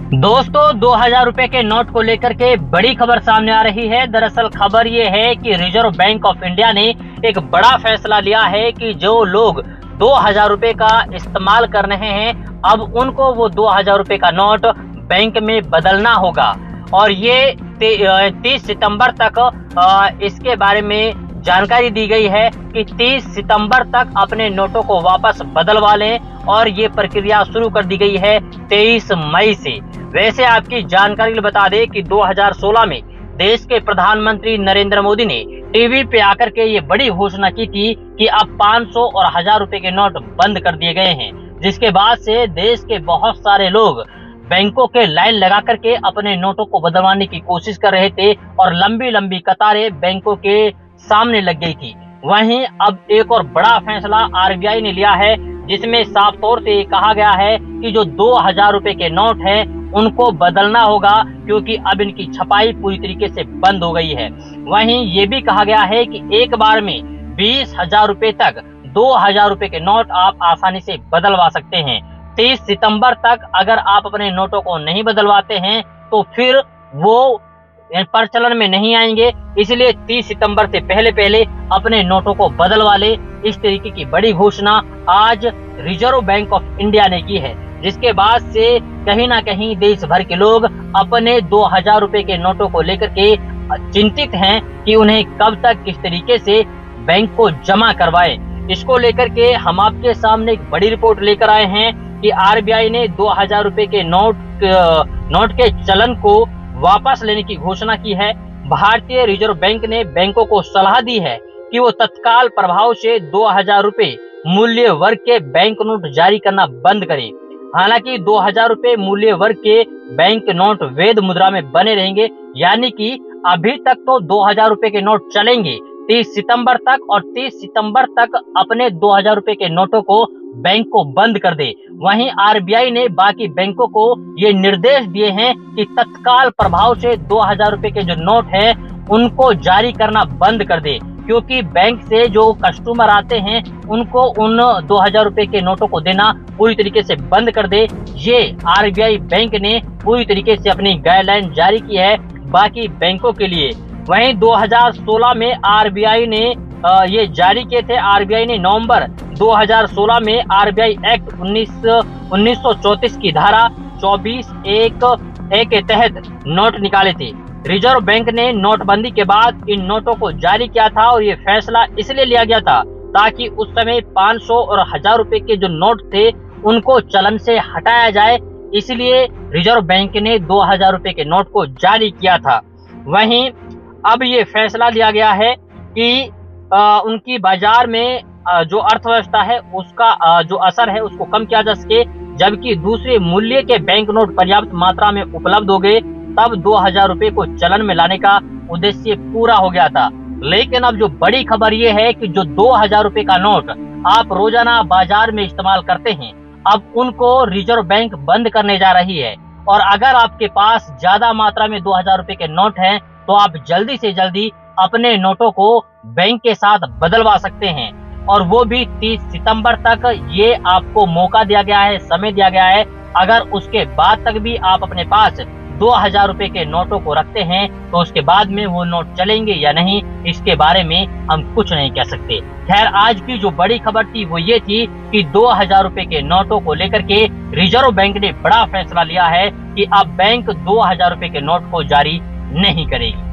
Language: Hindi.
दोस्तों 2000 रुपए के नोट को लेकर के बड़ी खबर सामने आ रही है। दरअसल खबर ये है कि रिजर्व बैंक ऑफ इंडिया ने एक बड़ा फैसला लिया है कि जो लोग 2000 रुपए का इस्तेमाल कर रहे हैं, अब उनको वो 2000 रुपए का नोट बैंक में बदलना होगा। और ये 30 सितंबर तक इसके बारे में जानकारी दी गई है कि 30 सितंबर तक अपने नोटों को वापस बदलवा लें और ये प्रक्रिया शुरू कर दी गई है 23 मई से। वैसे आपकी जानकारी बता दें कि 2016 में देश के प्रधानमंत्री नरेंद्र मोदी ने टीवी पे आकर के ये बड़ी घोषणा की थी कि अब 500 और 1000 रुपए के नोट बंद कर दिए गए हैं, जिसके बाद से देश के बहुत सारे लोग बैंकों के लाइन लगा करके अपने नोटों को बदलवाने की कोशिश कर रहे थे और लंबी लंबी कतारें बैंकों के सामने लग गई थी। वहीं अब एक और बड़ा फैसला आरबीआई ने लिया है, जिसमें साफ तौर से कहा गया है कि जो 2000 रुपए के नोट हैं उनको बदलना होगा, क्योंकि अब इनकी छपाई पूरी तरीके से बंद हो गई है। वहीं ये भी कहा गया है कि एक बार में 20,000 रुपए तक 2000 रुपए के नोट आप आसानी से बदलवा सकते हैं। 30 सितंबर तक अगर आप अपने नोटों को नहीं बदलवाते हैं तो फिर वो प्रचलन में नहीं आएंगे, इसलिए 30 सितंबर से पहले अपने नोटों को बदलवा ले। इस तरीके की बड़ी घोषणा आज रिजर्व बैंक ऑफ इंडिया ने की है, जिसके बाद से कहीं ना कहीं देश भर के लोग अपने 2000 रुपए के नोटों को लेकर के चिंतित हैं कि उन्हें कब तक किस तरीके से बैंक को जमा करवाए। इसको लेकर के हम आपके सामने एक बड़ी रिपोर्ट लेकर आए हैं कि आरबीआई ने 2000 रुपए के नोट के चलन को वापस लेने की घोषणा की है। भारतीय रिजर्व बैंक ने बैंकों को सलाह दी है कि वो तत्काल प्रभाव से 2000 रुपए मूल्य वर्ग के बैंक नोट जारी करना बंद करें। हालांकि 2000 रुपए मूल्य वर्ग के बैंक नोट वैध मुद्रा में बने रहेंगे, यानी कि अभी तक तो 2000 रुपए के नोट चलेंगे 30 सितंबर तक, और 30 सितंबर तक अपने 2000 रुपए के नोटों को बैंक को बंद कर दे। वहीं आरबीआई ने बाकी बैंकों को ये निर्देश दिए हैं कि तत्काल प्रभाव से 2000 रुपए के जो नोट हैं उनको जारी करना बंद कर दे, क्योंकि बैंक से जो कस्टमर आते हैं उनको उन 2000 रुपए के नोटों को देना पूरी तरीके से बंद कर दे। ये आरबीआई बैंक ने पूरी तरीके से अपनी गाइडलाइन जारी की है बाकी बैंकों के लिए। वहीं 2016 में आरबीआई ने ये जारी किए थे। आरबीआई ने नवंबर 2016 में आरबीआई एक्ट 1934 की धारा 24(1)(a) के तहत नोट निकाले थे। रिजर्व बैंक ने नोटबंदी के बाद इन नोटों को जारी किया था और ये फैसला इसलिए लिया गया था ताकि उस समय 500 और 1000 रुपए के जो नोट थे उनको चलन से हटाया जाए, इसलिए रिजर्व बैंक ने 2000 रुपए के नोट को जारी किया था। वहीं अब ये फैसला लिया गया है कि उनकी बाजार में जो अर्थव्यवस्था है उसका जो असर है उसको कम किया जा सके, जबकि दूसरे मूल्य के बैंक नोट पर्याप्त मात्रा में उपलब्ध हो गए, तब 2000 रुपए को चलन में लाने का उद्देश्य पूरा हो गया था। लेकिन अब जो बड़ी खबर ये है कि जो 2000 रुपए का नोट आप रोजाना बाजार में इस्तेमाल करते हैं, अब उनको रिजर्व बैंक बंद करने जा रही है। और अगर आपके पास ज्यादा मात्रा में 2000 रुपए के नोट हैं तो आप जल्दी से जल्दी अपने नोटों को बैंक के साथ बदलवा सकते हैं, और वो भी 30 सितंबर तक ये आपको मौका दिया गया है, समय दिया गया है। अगर उसके बाद तक भी आप अपने पास 2000 रुपए के नोटों को रखते हैं तो उसके बाद में वो नोट चलेंगे या नहीं, इसके बारे में हम कुछ नहीं कह सकते। खैर, आज की जो बड़ी खबर थी वो ये थी कि 2000 रुपए के नोटों को लेकर के रिजर्व बैंक ने बड़ा फैसला लिया है कि अब बैंक 2000 रुपए के नोट को जारी नहीं करेगी।